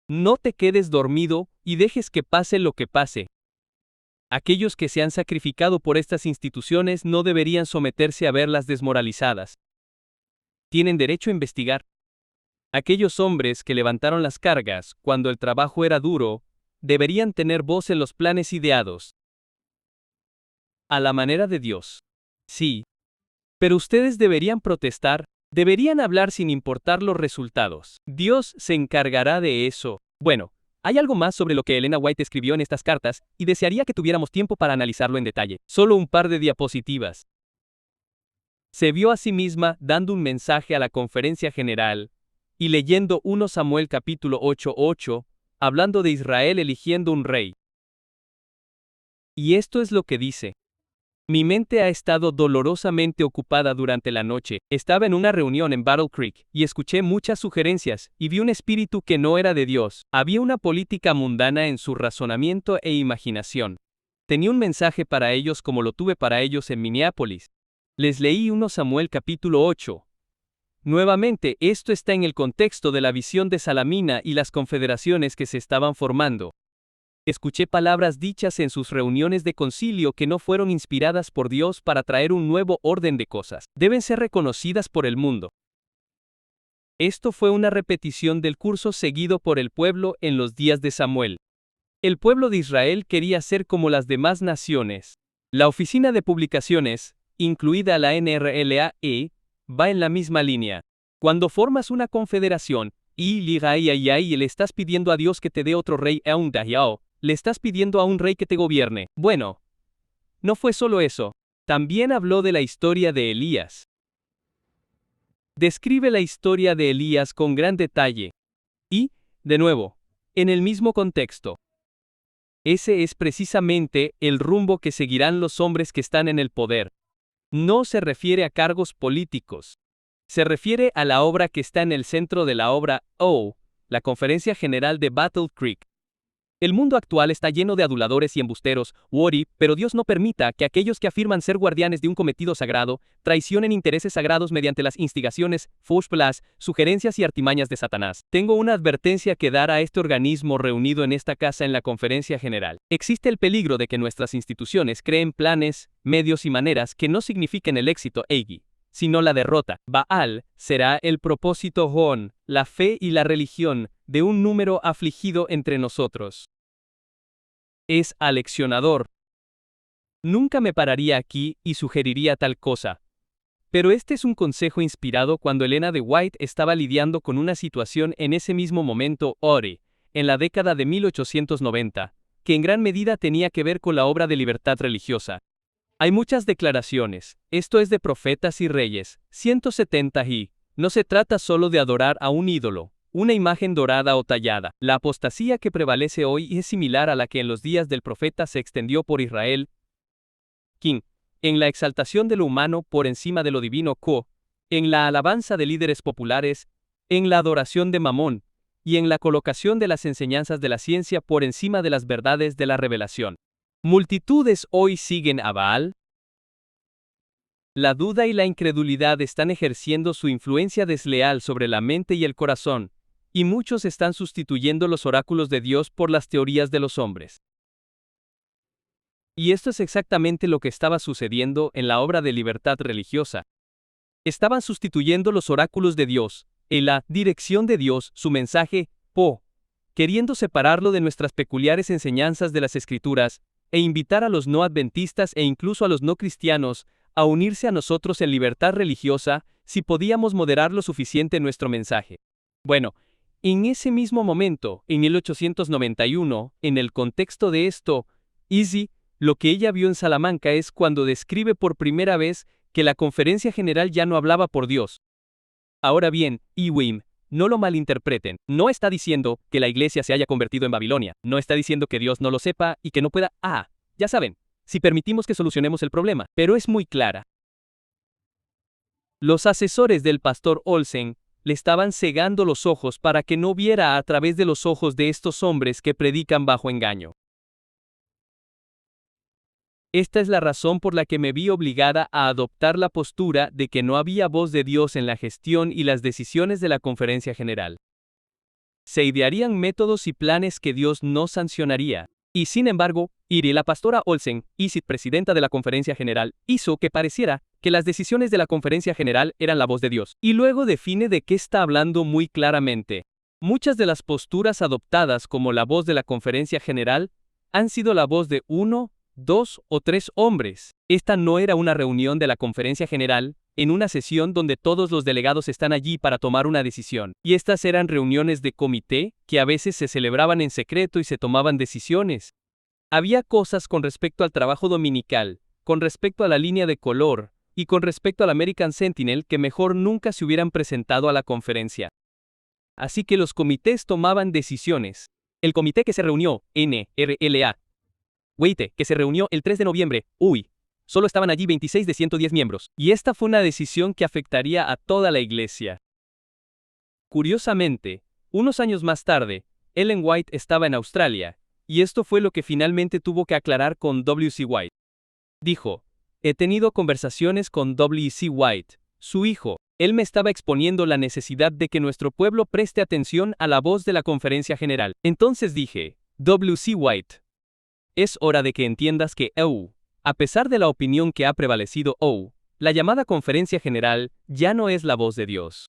No te quedes dormido y dejes que pase lo que pase. Aquellos que se han sacrificado por estas instituciones no deberían someterse a verlas desmoralizadas. Tienen derecho a investigar. Aquellos hombres que levantaron las cargas cuando el trabajo era duro, deberían tener voz en los planes ideados. A la manera de Dios. Sí. Pero ustedes deberían protestar, deberían hablar sin importar los resultados. Dios se encargará de eso. Bueno, hay algo más sobre lo que Elena White escribió en estas cartas, y desearía que tuviéramos tiempo para analizarlo en detalle. Solo un par de diapositivas. Se vio a sí misma dando un mensaje a la conferencia general, y leyendo 1 Samuel capítulo 8:8, hablando de Israel eligiendo un rey. Y esto es lo que dice. Mi mente ha estado dolorosamente ocupada durante la noche. Estaba en una reunión en Battle Creek, y escuché muchas sugerencias, y vi un espíritu que no era de Dios. Había una política mundana en su razonamiento e imaginación. Tenía un mensaje para ellos como lo tuve para ellos en Minneapolis. Les leí 1 Samuel capítulo 8. Nuevamente, esto está en el contexto de la visión de Salamina y las confederaciones que se estaban formando. Escuché palabras dichas en sus reuniones de concilio que no fueron inspiradas por Dios para traer un nuevo orden de cosas. Deben ser reconocidas por el mundo. Esto fue una repetición del curso seguido por el pueblo en los días de Samuel. El pueblo de Israel quería ser como las demás naciones. La oficina de publicaciones, incluida la NRLAE, va en la misma línea. Cuando formas una confederación, y le estás pidiendo a Dios que te dé otro rey le estás pidiendo a un rey que te gobierne. Bueno, no fue solo eso. También habló de la historia de Elías. Describe la historia de Elías con gran detalle. Y, de nuevo, en el mismo contexto. Ese es precisamente el rumbo que seguirán los hombres que están en el poder. No se refiere a cargos políticos. Se refiere a la obra que está en el centro de la obra, la Conferencia General de Battle Creek. El mundo actual está lleno de aduladores y embusteros, pero Dios no permita que aquellos que afirman ser guardianes de un cometido sagrado, traicionen intereses sagrados mediante las instigaciones, sugerencias y artimañas de Satanás. Tengo una advertencia que dar a este organismo reunido en esta casa en la Conferencia General. Existe el peligro de que nuestras instituciones creen planes, medios y maneras que no signifiquen el éxito, sino la derrota. Baal será el propósito la fe y la religión, de un número afligido entre nosotros. Es aleccionador. Nunca me pararía aquí y sugeriría tal cosa. Pero este es un consejo inspirado cuando Elena de White estaba lidiando con una situación en ese mismo momento, en la década de 1890, que en gran medida tenía que ver con la obra de libertad religiosa. Hay muchas declaraciones, esto es de Profetas y Reyes, 170 y, no se trata solo de adorar a un ídolo, una imagen dorada o tallada. La apostasía que prevalece hoy es similar a la que en los días del profeta se extendió por Israel. King, en la exaltación de lo humano por encima de lo divino, en la alabanza de líderes populares, en la adoración de Mamón, y en la colocación de las enseñanzas de la ciencia por encima de las verdades de la revelación. ¿Multitudes hoy siguen a Baal? La duda y la incredulidad están ejerciendo su influencia desleal sobre la mente y el corazón, y muchos están sustituyendo los oráculos de Dios por las teorías de los hombres. Y esto es exactamente lo que estaba sucediendo en la obra de libertad religiosa. Estaban sustituyendo los oráculos de Dios, en la dirección de Dios, su mensaje, queriendo separarlo de nuestras peculiares enseñanzas de las Escrituras, e invitar a los no adventistas e incluso a los no cristianos a unirse a nosotros en libertad religiosa, si podíamos moderar lo suficiente nuestro mensaje. Bueno, en ese mismo momento, en 1891, en el contexto de esto, Easy, lo que ella vio en Salamanca es cuando describe por primera vez que la Conferencia General ya no hablaba por Dios. Ahora bien, Ewing, no lo malinterpreten, no está diciendo que la iglesia se haya convertido en Babilonia, no está diciendo que Dios no lo sepa y que no pueda, ya saben, si permitimos que solucionemos el problema, pero es muy clara. Los asesores del pastor Olsen le estaban cegando los ojos para que no viera a través de los ojos de estos hombres que predican bajo engaño. Esta es la razón por la que me vi obligada a adoptar la postura de que no había voz de Dios en la gestión y las decisiones de la Conferencia General. Se idearían métodos y planes que Dios no sancionaría. Y sin embargo, la pastora Olsen, presidenta de la Conferencia General, hizo que pareciera que las decisiones de la Conferencia General eran la voz de Dios. Y luego define de qué está hablando muy claramente. Muchas de las posturas adoptadas como la voz de la Conferencia General han sido la voz de 1, 2 o 3 hombres. Esta no era una reunión de la Conferencia General, en una sesión donde todos los delegados están allí para tomar una decisión. Y estas eran reuniones de comité, que a veces se celebraban en secreto y se tomaban decisiones. Había cosas con respecto al trabajo dominical, con respecto a la línea de color, y con respecto al American Sentinel que mejor nunca se hubieran presentado a la conferencia. Así que los comités tomaban decisiones. El comité que se reunió, NRLA, que se reunió el 3 de noviembre, solo estaban allí 26 de 110 miembros, y esta fue una decisión que afectaría a toda la iglesia. Curiosamente, unos años más tarde, Ellen White estaba en Australia, y esto fue lo que finalmente tuvo que aclarar con W.C. White. Dijo, he tenido conversaciones con W.C. White, su hijo. Él me estaba exponiendo la necesidad de que nuestro pueblo preste atención a la voz de la Conferencia General. Entonces dije, W.C. White, es hora de que entiendas que, a pesar de la opinión que ha prevalecido, la llamada Conferencia General ya no es la voz de Dios.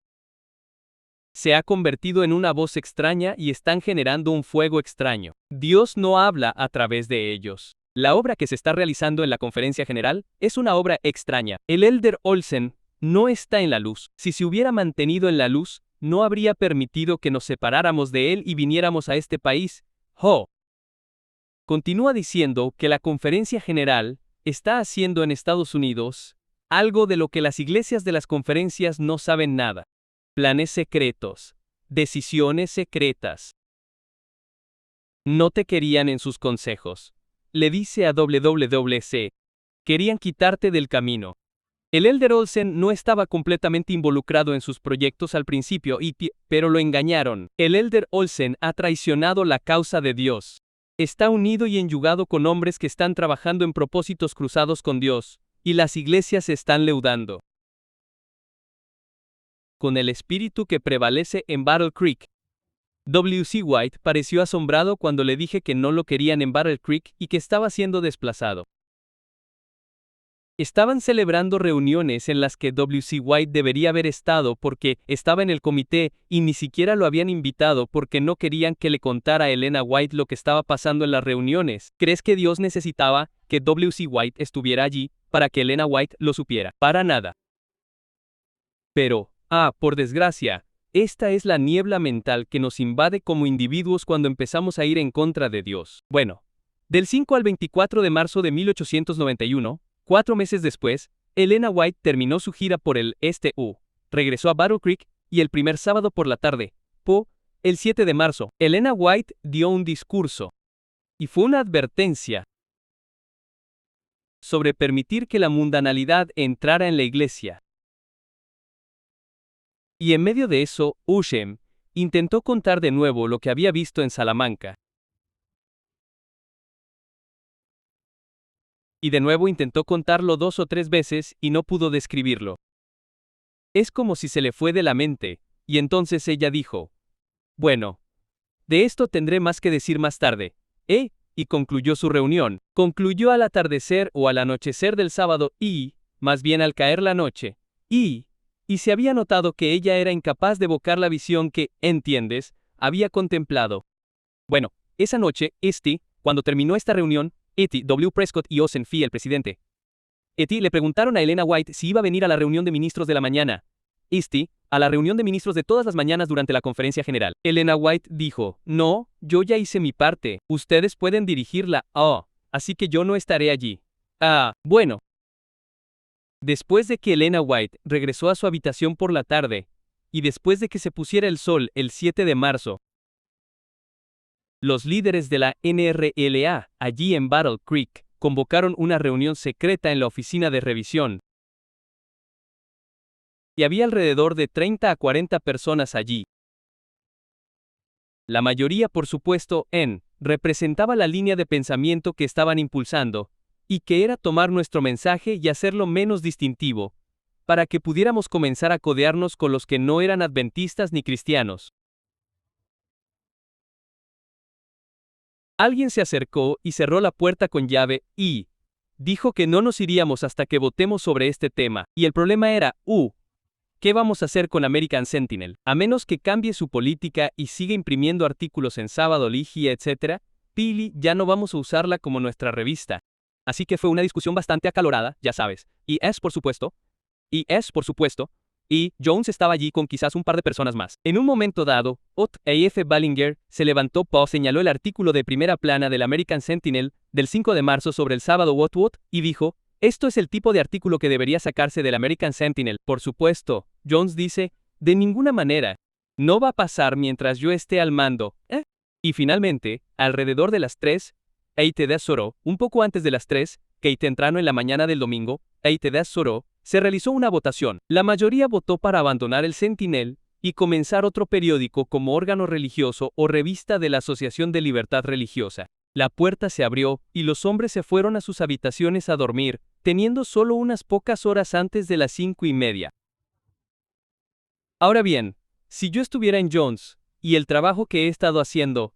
Se ha convertido en una voz extraña y están generando un fuego extraño. Dios no habla a través de ellos. La obra que se está realizando en la Conferencia General es una obra extraña. El Elder Olsen no está en la luz. Si se hubiera mantenido en la luz, no habría permitido que nos separáramos de él y viniéramos a este país. Continúa diciendo que la Conferencia General está haciendo en Estados Unidos algo de lo que las iglesias de las conferencias no saben nada. Planes secretos, decisiones secretas. No te querían en sus consejos. Le dice a WWC. Querían quitarte del camino. El Elder Olsen no estaba completamente involucrado en sus proyectos al principio, pero lo engañaron. El Elder Olsen ha traicionado la causa de Dios. Está unido y enyugado con hombres que están trabajando en propósitos cruzados con Dios, y las iglesias se están leudando. Con el espíritu que prevalece en Battle Creek. W.C. White pareció asombrado cuando le dije que no lo querían en Battle Creek y que estaba siendo desplazado. Estaban celebrando reuniones en las que W.C. White debería haber estado porque estaba en el comité y ni siquiera lo habían invitado porque no querían que le contara a Elena White lo que estaba pasando en las reuniones. ¿Crees que Dios necesitaba que W.C. White estuviera allí para que Elena White lo supiera? Para nada. Pero, por desgracia, esta es la niebla mental que nos invade como individuos cuando empezamos a ir en contra de Dios. Bueno, del 5 al 24 de marzo de 1891, 4 meses después, Elena White terminó su gira por el regresó a Battle Creek, y el primer sábado por la tarde, El 7 de marzo, Elena White dio un discurso. Y fue una advertencia sobre permitir que la mundanalidad entrara en la iglesia. Y en medio de eso, Ushem intentó contar de nuevo lo que había visto en Salamanca. Y de nuevo intentó contarlo 2 o 3 veces y no pudo describirlo. Es como si se le fue de la mente, y entonces ella dijo: bueno, de esto tendré más que decir más tarde, y concluyó su reunión. Concluyó al atardecer o al anochecer del sábado y, más bien al caer la noche, y se había notado que ella era incapaz de evocar la visión que, entiendes, había contemplado. Bueno, esa noche, cuando terminó esta reunión, W. Prescott y Ozen Fee, el presidente, le preguntaron a Elena White si iba a venir a la reunión de ministros de la mañana. A la reunión de ministros de todas las mañanas durante la conferencia general. Elena White dijo: no, yo ya hice mi parte, ustedes pueden dirigirla, así que yo no estaré allí. Bueno. Después de que Elena White regresó a su habitación por la tarde, y después de que se pusiera el sol el 7 de marzo, los líderes de la NRLA, allí en Battle Creek, convocaron una reunión secreta en la oficina de revisión. Y había alrededor de 30 a 40 personas allí. La mayoría, por supuesto, representaba la línea de pensamiento que estaban impulsando, y que era tomar nuestro mensaje y hacerlo menos distintivo, para que pudiéramos comenzar a codearnos con los que no eran adventistas ni cristianos. Alguien se acercó y cerró la puerta con llave y dijo que no nos iríamos hasta que votemos sobre este tema, y el problema era, ¿qué vamos a hacer con American Sentinel? A menos que cambie su política y siga imprimiendo artículos en Sábado, Ligia, etc., Pili, ya no vamos a usarla como nuestra revista. Así que fue una discusión bastante acalorada, ya sabes. Y Jones estaba allí con quizás un par de personas más. En un momento dado, F. Ballinger se levantó, señaló el artículo de primera plana del American Sentinel del 5 de marzo sobre el sábado y dijo: esto es el tipo de artículo que debería sacarse del American Sentinel. Por supuesto, Jones dice: de ninguna manera. No va a pasar mientras yo esté al mando. Y finalmente, alrededor de las 3, un poco antes de las 3, temprano en la mañana del domingo, se realizó una votación. La mayoría votó para abandonar el Sentinel y comenzar otro periódico como órgano religioso o revista de la Asociación de Libertad Religiosa. La puerta se abrió y los hombres se fueron a sus habitaciones a dormir, teniendo solo unas pocas horas antes de las 5:30. Ahora bien, si yo estuviera en Jones, y el trabajo que he estado haciendo,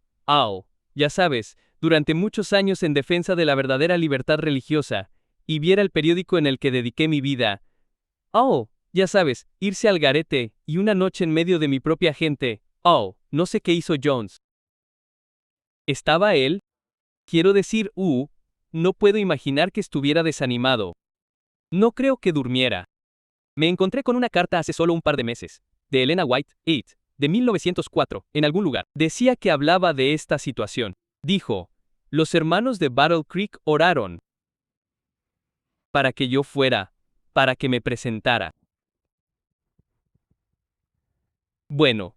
ya sabes, durante muchos años en defensa de la verdadera libertad religiosa, y viera el periódico en el que dediqué mi vida, ya sabes, irse al garete, y una noche en medio de mi propia gente, no sé qué hizo Jones. ¿Estaba él? Quiero decir, no puedo imaginar que estuviera desanimado. No creo que durmiera. Me encontré con una carta hace solo un par de meses, de Elena White, de 1904, en algún lugar. Decía que hablaba de esta situación. Dijo: los hermanos de Battle Creek oraron para que yo fuera, para que me presentara. Bueno,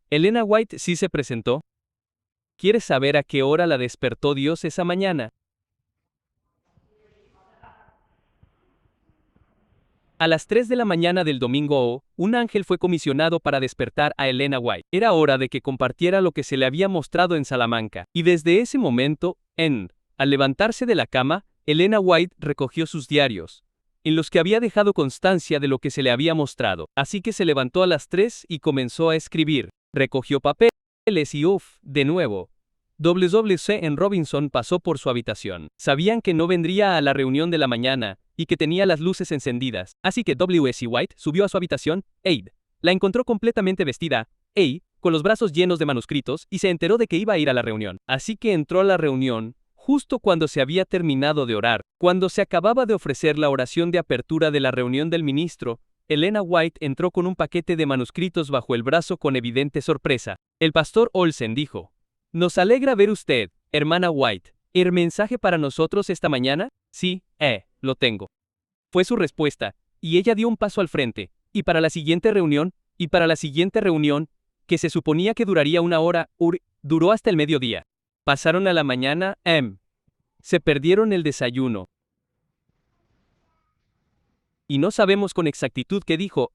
Elena White sí se presentó. ¿Quieres saber a qué hora la despertó Dios esa mañana? A las 3 de la mañana del domingo, un ángel fue comisionado para despertar a Elena White. Era hora de que compartiera lo que se le había mostrado en Salamanca. Y desde ese momento, al levantarse de la cama, Elena White recogió sus diarios, en los que había dejado constancia de lo que se le había mostrado. Así que se levantó a las 3 y comenzó a escribir. Recogió papeles y de nuevo. WC en Robinson pasó por su habitación. Sabían que no vendría a la reunión de la mañana, y que tenía las luces encendidas. Así que W.C. White subió a su habitación, la encontró completamente vestida, con los brazos llenos de manuscritos, y se enteró de que iba a ir a la reunión. Así que entró a la reunión, justo cuando se había terminado de orar. Cuando se acababa de ofrecer la oración de apertura de la reunión del ministro, Elena White entró con un paquete de manuscritos bajo el brazo con evidente sorpresa. El pastor Olsen dijo: nos alegra ver usted, hermana White. ¿El mensaje para nosotros esta mañana? Sí, lo tengo. Fue su respuesta, y ella dio un paso al frente, y para la siguiente reunión, que se suponía que duraría una hora, duró hasta el mediodía. Pasaron a la mañana, se perdieron el desayuno. Y no sabemos con exactitud qué dijo,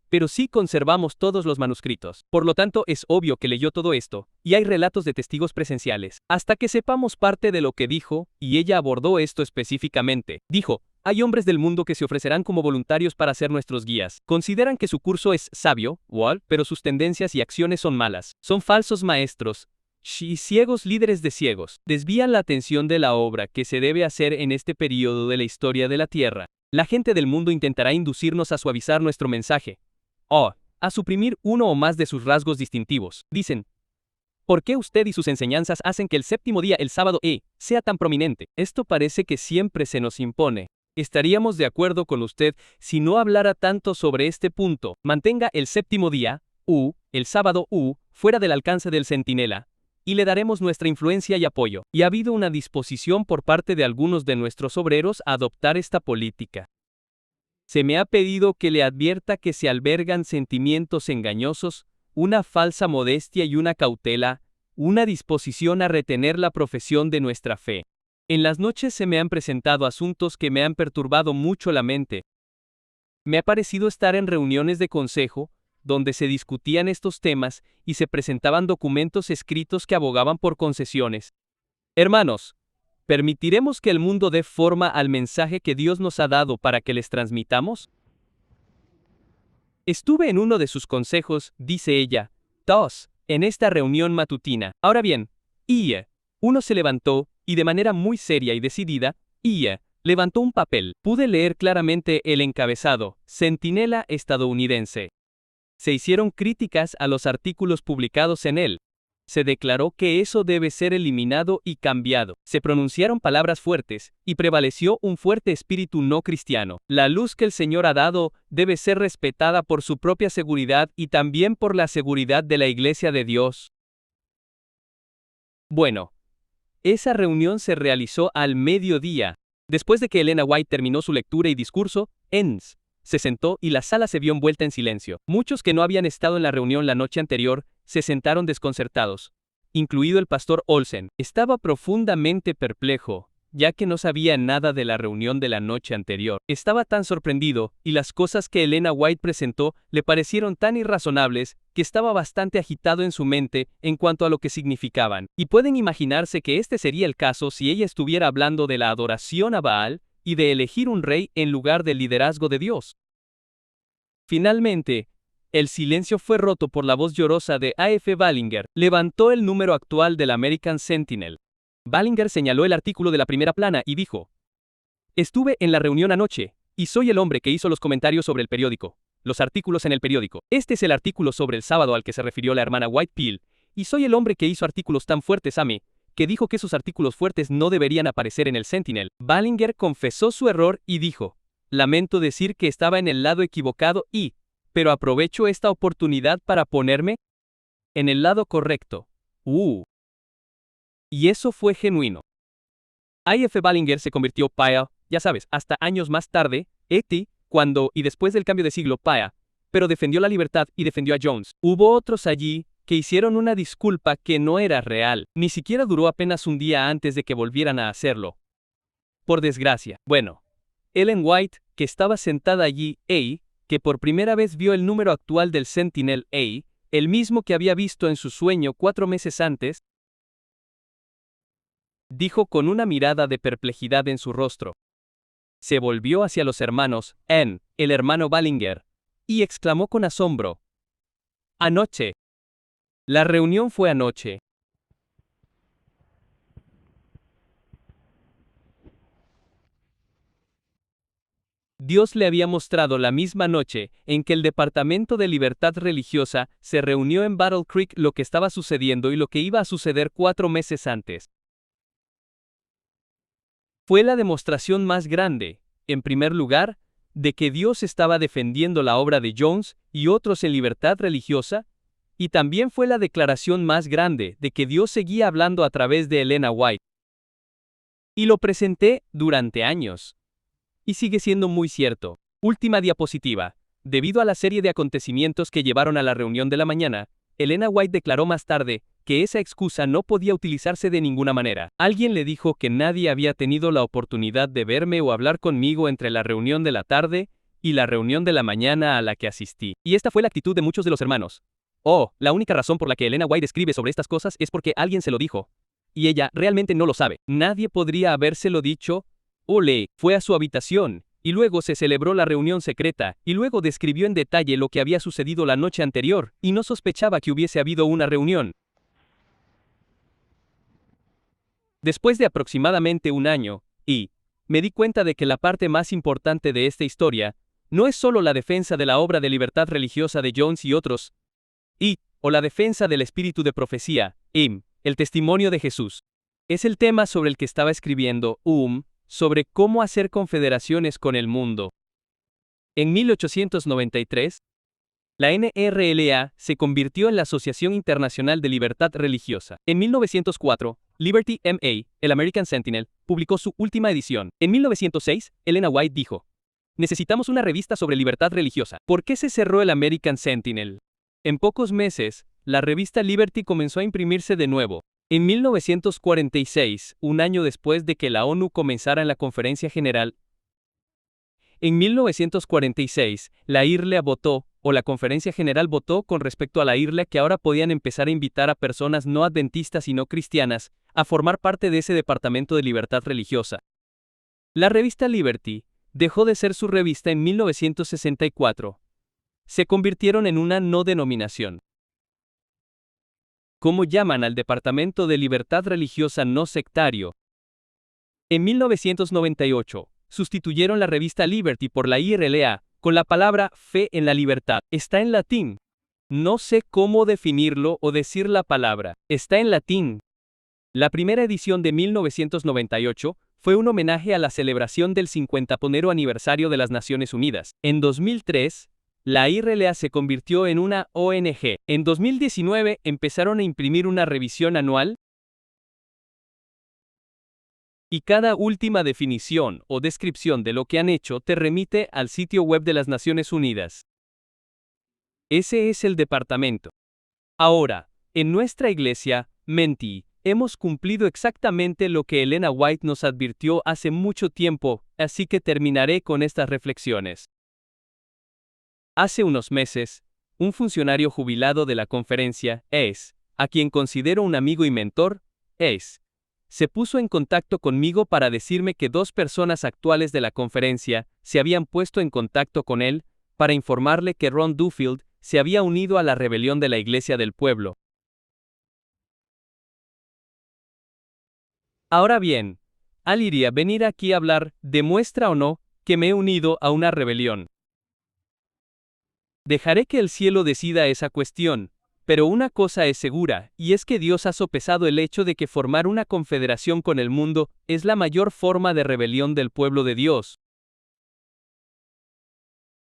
pero sí conservamos todos los manuscritos. Por lo tanto, es obvio que leyó todo esto, y hay relatos de testigos presenciales. Hasta que sepamos parte de lo que dijo, y ella abordó esto específicamente. Dijo, hay hombres del mundo que se ofrecerán como voluntarios para ser nuestros guías. Consideran que su curso es sabio, pero sus tendencias y acciones son malas. Son falsos maestros y ciegos líderes de ciegos. Desvían la atención de la obra que se debe hacer en este periodo de la historia de la Tierra. La gente del mundo intentará inducirnos a suavizar nuestro mensaje, a suprimir uno o más de sus rasgos distintivos. Dicen, ¿por qué usted y sus enseñanzas hacen que el séptimo día, el sábado, sea tan prominente? Esto parece que siempre se nos impone. Estaríamos de acuerdo con usted si no hablara tanto sobre este punto. Mantenga el séptimo día, el sábado, fuera del alcance del centinela, y le daremos nuestra influencia y apoyo. Y ha habido una disposición por parte de algunos de nuestros obreros a adoptar esta política. Se me ha pedido que le advierta que se albergan sentimientos engañosos, una falsa modestia y una cautela, una disposición a retener la profesión de nuestra fe. En las noches se me han presentado asuntos que me han perturbado mucho la mente. Me ha parecido estar en reuniones de consejo, donde se discutían estos temas y se presentaban documentos escritos que abogaban por concesiones. Hermanos, ¿permitiremos que el mundo dé forma al mensaje que Dios nos ha dado para que les transmitamos? Estuve en uno de sus consejos, dice ella, en esta reunión matutina. Ahora bien, uno se levantó, y de manera muy seria y decidida, levantó un papel. Pude leer claramente el encabezado, Centinela estadounidense. Se hicieron críticas a los artículos publicados en él. Se declaró que eso debe ser eliminado y cambiado. Se pronunciaron palabras fuertes, y prevaleció un fuerte espíritu no cristiano. La luz que el Señor ha dado debe ser respetada por su propia seguridad y también por la seguridad de la Iglesia de Dios. Bueno, esa reunión se realizó al mediodía. Después de que Elena White terminó su lectura y discurso, se sentó y la sala se vio envuelta en silencio. Muchos que no habían estado en la reunión la noche anterior se sentaron desconcertados, incluido el pastor Olsen. Estaba profundamente perplejo, ya que no sabía nada de la reunión de la noche anterior. Estaba tan sorprendido, y las cosas que Elena White presentó le parecieron tan irrazonables, que estaba bastante agitado en su mente en cuanto a lo que significaban. Y pueden imaginarse que este sería el caso si ella estuviera hablando de la adoración a Baal, y de elegir un rey en lugar del liderazgo de Dios. Finalmente, el silencio fue roto por la voz llorosa de A.F. Ballinger. Levantó el número actual del American Sentinel. Ballinger señaló el artículo de la primera plana y dijo: estuve en la reunión anoche, y soy el hombre que hizo los comentarios sobre el periódico, los artículos en el periódico. Este es el artículo sobre el sábado al que se refirió la hermana Whitefield, y soy el hombre que hizo artículos tan fuertes a mí, que dijo que esos artículos fuertes no deberían aparecer en el Sentinel. Ballinger confesó su error y dijo: lamento decir que estaba en el lado equivocado pero aprovecho esta oportunidad para ponerme en el lado correcto. Y eso fue genuino. A.F. Ballinger se convirtió ya sabes, hasta años más tarde, cuando y después del cambio de siglo pero defendió la libertad y defendió a Jones. Hubo otros allí que hicieron una disculpa que no era real. Ni siquiera duró apenas un día antes de que volvieran a hacerlo. Por desgracia. Bueno, Ellen White, que estaba sentada allí, que por primera vez vio el número actual del Sentinel, el mismo que había visto en su sueño 4 meses antes, dijo con una mirada de perplejidad en su rostro. Se volvió hacia los hermanos, el hermano Ballinger, y exclamó con asombro: anoche. La reunión fue anoche. Dios le había mostrado la misma noche en que el Departamento de Libertad Religiosa se reunió en Battle Creek lo que estaba sucediendo y lo que iba a suceder 4 meses antes. Fue la demostración más grande, en primer lugar, de que Dios estaba defendiendo la obra de Jones y otros en libertad religiosa, y también fue la declaración más grande de que Dios seguía hablando a través de Elena White. Y lo presenté durante años. Y sigue siendo muy cierto. Última diapositiva. Debido a la serie de acontecimientos que llevaron a la reunión de la mañana, Elena White declaró más tarde que esa excusa no podía utilizarse de ninguna manera. Alguien le dijo que nadie había tenido la oportunidad de verme o hablar conmigo entre la reunión de la tarde y la reunión de la mañana a la que asistí. Y esta fue la actitud de muchos de los hermanos. Oh, la única razón por la que Elena White escribe sobre estas cosas es porque alguien se lo dijo. Y ella realmente no lo sabe. Nadie podría habérselo dicho. Ole, fue a su habitación, y luego se celebró la reunión secreta, y luego describió en detalle lo que había sucedido la noche anterior, y no sospechaba que hubiese habido una reunión. Después de aproximadamente un año, me di cuenta de que la parte más importante de esta historia no es solo la defensa de la obra de libertad religiosa de Jones y otros, o la defensa del espíritu de profecía, el testimonio de Jesús. Es el tema sobre el que estaba escribiendo, sobre cómo hacer confederaciones con el mundo. En 1893, la NRLA se convirtió en la Asociación Internacional de Libertad Religiosa. En 1904, Liberty MA, el American Sentinel, publicó su última edición. En 1906, Elena White dijo: necesitamos una revista sobre libertad religiosa. ¿Por qué se cerró el American Sentinel? En pocos meses, la revista Liberty comenzó a imprimirse de nuevo. En 1946, un año después de que la ONU comenzara en la Conferencia General, en 1946, la IRLA votó, o la Conferencia General votó con respecto a la IRLA que ahora podían empezar a invitar a personas no adventistas y no cristianas a formar parte de ese departamento de libertad religiosa. La revista Liberty dejó de ser su revista en 1964. Se convirtieron en una no denominación. ¿Cómo llaman al Departamento de Libertad Religiosa No Sectario? En 1998, sustituyeron la revista Liberty por la IRLA, con la palabra fe en la libertad. Está en latín. No sé cómo definirlo o decir la palabra. Está en latín. La primera edición de 1998 fue un homenaje a la celebración del 50º aniversario de las Naciones Unidas. En 2003, la IRLA se convirtió en una ONG. En 2019 empezaron a imprimir una revisión anual, y cada última definición o descripción de lo que han hecho te remite al sitio web de las Naciones Unidas. Ese es el departamento. Ahora, en nuestra iglesia, Menti, hemos cumplido exactamente lo que Elena White nos advirtió hace mucho tiempo, así que terminaré con estas reflexiones. Hace unos meses, un funcionario jubilado de la conferencia, a quien considero un amigo y mentor, se puso en contacto conmigo para decirme que 2 personas actuales de la conferencia se habían puesto en contacto con él para informarle que Ron Duffield se había unido a la rebelión de la Iglesia del Pueblo. Ahora bien, al iría venir aquí a hablar, ¿demuestra o no que me he unido a una rebelión? Dejaré que el cielo decida esa cuestión, pero una cosa es segura, y es que Dios ha sopesado el hecho de que formar una confederación con el mundo es la mayor forma de rebelión del pueblo de Dios.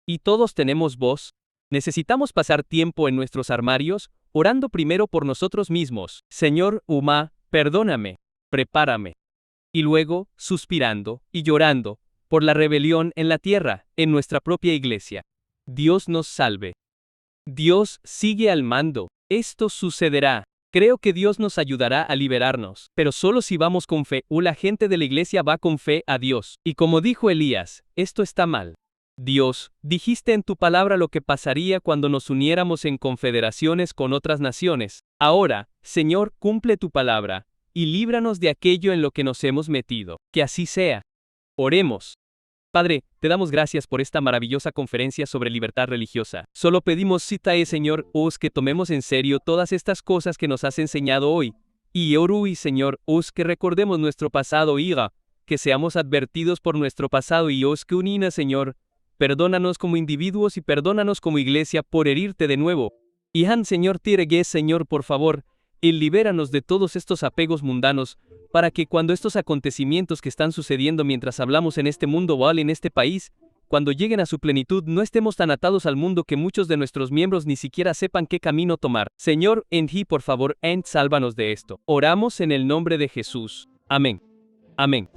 ¿Y todos tenemos voz? Necesitamos pasar tiempo en nuestros armarios, orando primero por nosotros mismos. Señor, perdóname, prepárame. Y luego, suspirando y llorando por la rebelión en la tierra, en nuestra propia iglesia. Dios nos salve. Dios sigue al mando. Esto sucederá. Creo que Dios nos ayudará a liberarnos, pero solo si vamos con fe, o la gente de la iglesia va con fe a Dios. Y como dijo Elías, esto está mal. Dios, dijiste en tu palabra lo que pasaría cuando nos uniéramos en confederaciones con otras naciones. Ahora, Señor, cumple tu palabra, y líbranos de aquello en lo que nos hemos metido. Que así sea. Oremos. Padre, te damos gracias por esta maravillosa conferencia sobre libertad religiosa. Solo pedimos Señor, que tomemos en serio todas estas cosas que nos has enseñado hoy. Y Señor, que recordemos nuestro pasado que seamos advertidos por nuestro pasado y que unina, Señor. Perdónanos como individuos y perdónanos como iglesia por herirte de nuevo. Y Señor, Señor, por favor, y libéranos de todos estos apegos mundanos, para que cuando estos acontecimientos que están sucediendo mientras hablamos en este mundo o en este país, cuando lleguen a su plenitud no estemos tan atados al mundo que muchos de nuestros miembros ni siquiera sepan qué camino tomar. Señor, por favor, sálvanos de esto. Oramos en el nombre de Jesús. Amén. Amén.